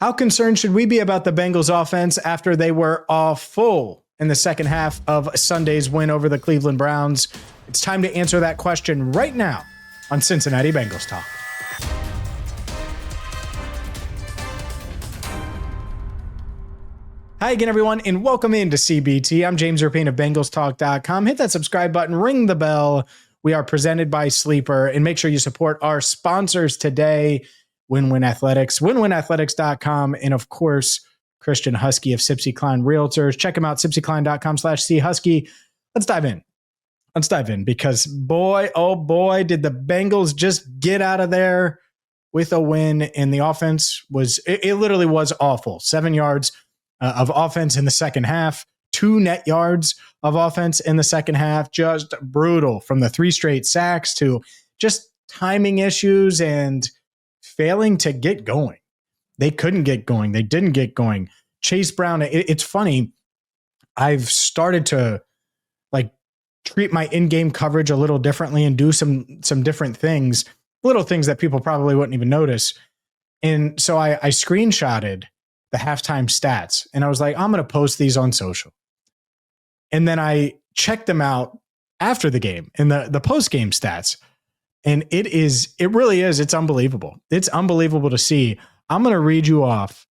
How concerned should we be about the Bengals offense after they were awful in the second half of Sunday's win over the Cleveland Browns? It's time to answer that question right now on Cincinnati Bengals Talk. Hi again, everyone, and welcome into CBT. I'm James Rapien of BengalsTalk.com. Hit that subscribe button, ring the bell. We are presented by Sleeper, and make sure you support our sponsors today. Win-Win Athletics, winwinathletics.com, and of course, Christian Husky of Sipsy Klein Realtors. Check them out, sipsyklein.com/chusky. Let's dive in because boy, oh boy, did the Bengals just get out of there with a win, and the offense it literally was awful. 7 yards of offense in the second half, 2 net yards of offense in the second half, just brutal, from the 3 straight sacks to just timing issues and failing to get going. They couldn't get going. They didn't get going. Chase Brown, it's funny. I've started to treat my in-game coverage a little differently and do some different things, little things that people probably wouldn't even notice. And so I screenshotted the halftime stats and I was like, I'm going to post these on social. And then I checked them out after the game in the post-game stats. And it's unbelievable. It's unbelievable to see. I'm going to read you off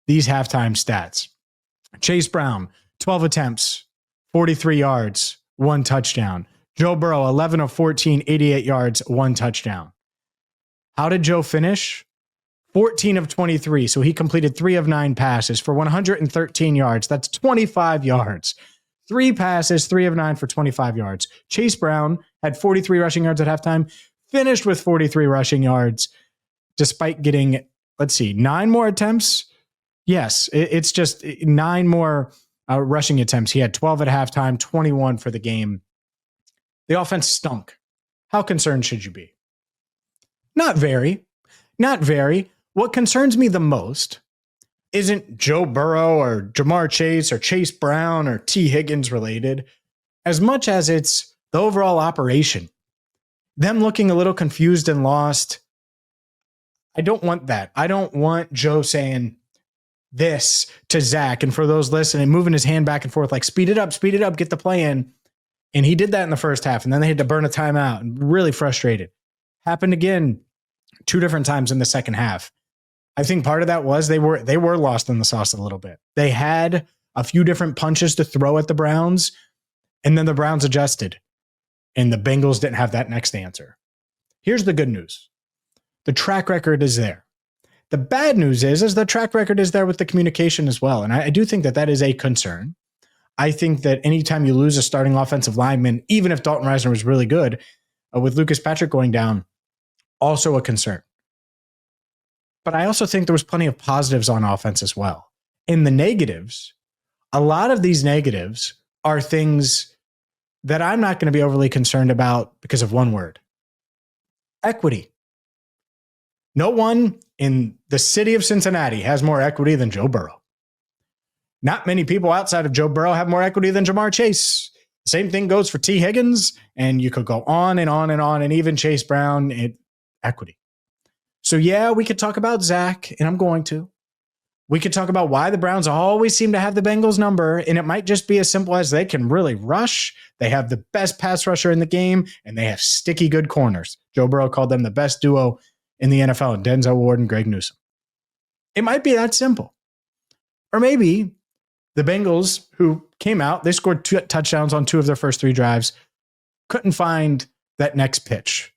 these halftime stats. Chase Brown, 12 attempts, 43 yards, 1 touchdown. Joe Burrow, 11 of 14, 88 yards, 1 touchdown. How did Joe finish? 14 of 23. So he completed 3 of 9 passes for 113 yards. That's 25 yards. 3 passes, 3 of 9 for 25 yards. Chase Brown had 43 rushing yards at halftime. Finished with 43 rushing yards, despite getting, 9 more attempts. Yes, it's just 9 more rushing attempts. He had 12 at halftime, 21 for the game. The offense stunk. How concerned should you be? Not very. Not very. What concerns me the most isn't Joe Burrow or Jamar Chase or Chase Brown or T. Higgins related, as much as it's the overall operation. Them looking a little confused and lost. I don't want that. I don't want Joe saying this to Zach, and for those listening, moving his hand back and forth, like speed it up, get the play in. And he did that in the first half, and then they had to burn a timeout and really frustrated. Happened again 2 different times in the second half. I think part of that was they were lost in the sauce a little bit. They had a few different punches to throw at the Browns, and then the Browns adjusted. And the Bengals didn't have that next answer. Here's the good news. The track record is there. The bad news is the track record is there with the communication as well. And I do think that is a concern. I think that anytime you lose a starting offensive lineman, even if Dalton Risner was really good, with Lucas Patrick going down, also a concern. But I also think there was plenty of positives on offense as well. In the negatives, a lot of these negatives are things that I'm not going to be overly concerned about because of one word: equity. No one in the city of Cincinnati has more equity than Joe Burrow. Not many people outside of Joe Burrow have more equity than Jamar Chase. The same thing goes for T. Higgins, and you could go on and on and on, and even Chase Brown, equity. So yeah, we could talk about Zach, and I'm going to. We could talk about why the Browns always seem to have the Bengals number, and it might just be as simple as they can really rush. They have the best pass rusher in the game, and they have sticky good corners. Joe Burrow called them the best duo in the NFL, Denzel Ward and Greg Newsome. It might be that simple. Or maybe the Bengals, who came out, they scored 2 touchdowns on 2 of their first 3 drives, couldn't find that next pitch.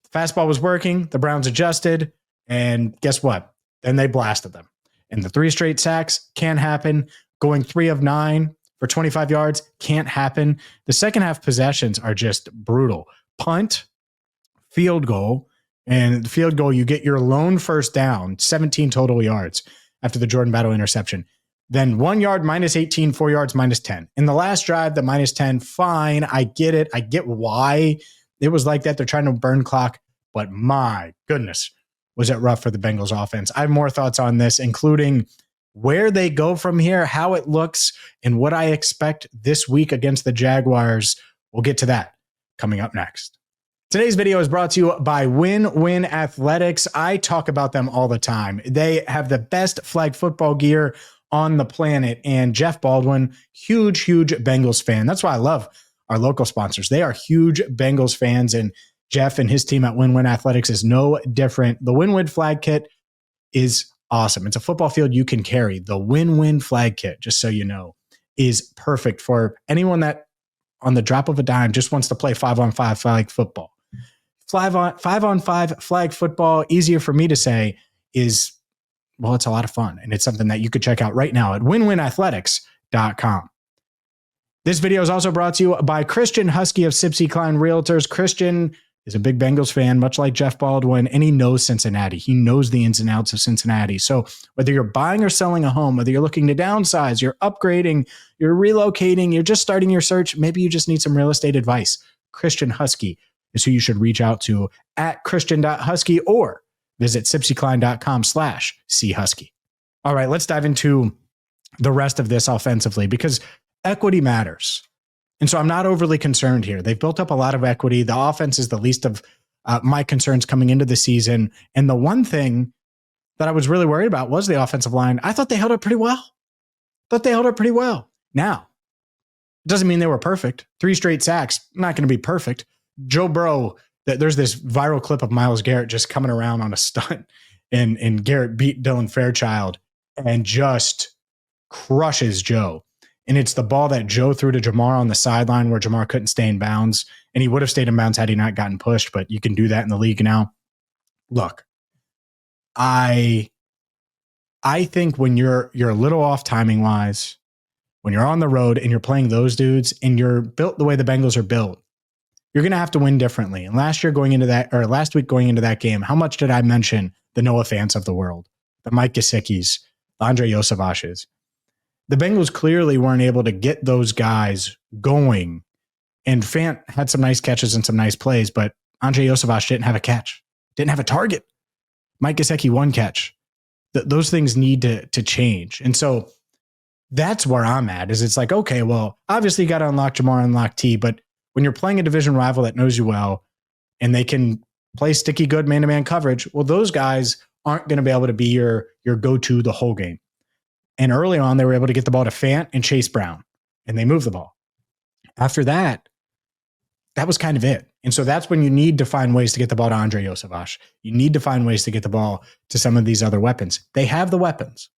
The fastball was working, the Browns adjusted, and guess what? Then they blasted them. And the 3 straight sacks can't happen. Going 3 of 9 for 25 yards can't happen. The second half possessions are just brutal. Punt, field goal, and the field goal, you get your lone first down, 17 total yards after the Jordan Battle interception. Then 1 yard minus 18, 4 yards minus 10. In the last drive, the minus 10, fine. I get it. I get why it was like that. They're trying to burn clock, but my goodness, was it rough for the Bengals offense. I have more thoughts on this, including where they go from here, how it looks, and what I expect this week against the Jaguars. We'll get to that coming up next. Today's video is brought to you by Win Athletics. I talk about them all the time. They have the best flag football gear on the planet. And Jeff Baldwin, huge Bengals fan. That's why I love our local sponsors. They are huge Bengals fans. And Jeff and his team at Win Athletics is no different. The Win flag kit is awesome. It's a football field you can carry. The Win flag kit, just so you know, is perfect for anyone that on the drop of a dime just wants to play 5-on-5 flag football. 5-on-5 flag football, easier for me to say, is, well, it's a lot of fun. And it's something that you could check out right now at winwinathletics.com. This video is also brought to you by Christian Husky of Sipsey Klein Realtors. Christian is a big Bengals fan, much like Jeff Baldwin, and he knows Cincinnati. He knows the ins and outs of Cincinnati. So whether you're buying or selling a home, whether you're looking to downsize, you're upgrading, you're relocating, you're just starting your search, maybe you just need some real estate advice, Christian Husky is who you should reach out to at christian.husky or visit sipseyklein.com/chusky. All right, let's dive into the rest of this offensively because equity matters. And so I'm not overly concerned here. They've built up a lot of equity. The offense is the least of my concerns coming into the season. And the one thing that I was really worried about was the offensive line. I thought they held up pretty well. Now, it doesn't mean they were perfect. 3 straight sacks, not going to be perfect. Joe Burrow, there's this viral clip of Myles Garrett just coming around on a stunt, and Garrett beat Dylan Fairchild and just crushes Joe. And it's the ball that Joe threw to Jamar on the sideline where Jamar couldn't stay in bounds. And he would have stayed in bounds had he not gotten pushed, but you can do that in the league now. Look, I think when you're a little off timing wise, when you're on the road and you're playing those dudes and you're built the way the Bengals are built, you're going to have to win differently. And last week going into that game, how much did I mention the Noah Fants of the world, the Mike Gesicki's, the Andre Yosevach's? The Bengals clearly weren't able to get those guys going. And Fant had some nice catches and some nice plays, but Andre Yosevach didn't have a catch, didn't have a target. Mike Gesicki, 1 catch. Those things need to change. And so that's where I'm at, is it's like, okay, well, obviously you got to unlock Jamar, unlock T, but when you're playing a division rival that knows you well and they can play sticky good man-to-man coverage, well, those guys aren't going to be able to be your go-to the whole game. And early on, they were able to get the ball to Fant and Chase Brown, and they moved the ball. After that, that was kind of it. And so that's when you need to find ways to get the ball to Andre Yosevach. You need to find ways to get the ball to some of these other weapons. They have the weapons,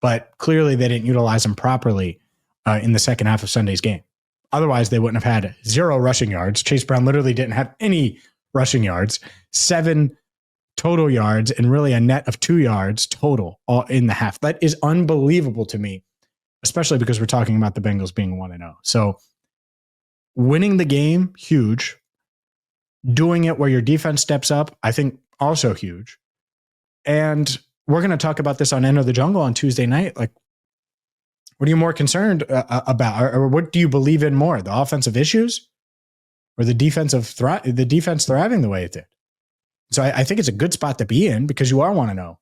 but clearly they didn't utilize them properly in the second half of Sunday's game. Otherwise, they wouldn't have had 0 rushing yards. Chase Brown literally didn't have any rushing yards, 7 total yards, and really a net of 2 yards total all in the half. That is unbelievable to me, especially because we're talking about the Bengals being 1-0. So winning the game, huge. Doing it where your defense steps up, I think also huge. And we're going to talk about this on Enter the Jungle on Tuesday night. Like, what are you more concerned about, or what do you believe in more, the offensive issues or the defense thriving the way it did? So I think it's a good spot to be in because you are 1-0,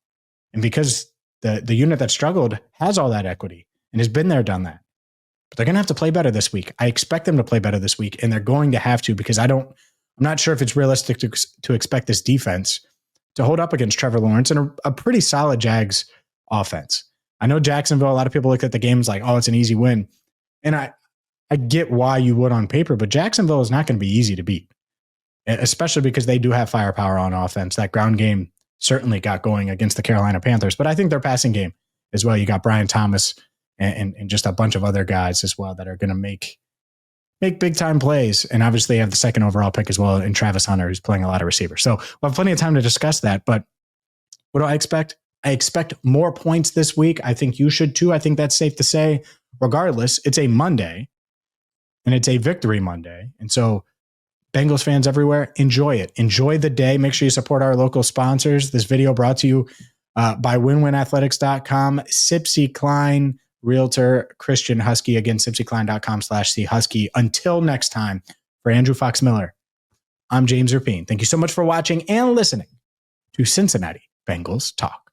and because the unit that struggled has all that equity and has been there, done that. But they're going to have to play better this week. I expect them to play better this week, and they're going to have to because I'm not sure if it's realistic to expect this defense to hold up against Trevor Lawrence and a pretty solid Jags offense. I know Jacksonville, a lot of people look at the games like, oh, it's an easy win. And I get why you would on paper, but Jacksonville is not going to be easy to beat, especially because they do have firepower on offense. That ground game certainly got going against the Carolina Panthers, but I think their passing game as well. You got Brian Thomas and just a bunch of other guys as well that are going to make big time plays. And obviously they have the 2nd overall pick as well in Travis Hunter, who's playing a lot of receiver. So we'll have plenty of time to discuss that. But what do I expect? I expect more points this week. I think you should too. I think that's safe to say. Regardless, it's a Monday and it's a victory Monday. And so Bengals fans everywhere, enjoy it. Enjoy the day. Make sure you support our local sponsors. This video brought to you by winwinathletics.com, Sipsey Klein Realtor, Christian Husky. Again, sipseyklein.com/chusky. Until next time, for Andrew Fox Miller, I'm James Rapien. Thank you so much for watching and listening to Cincinnati Bengals Talk.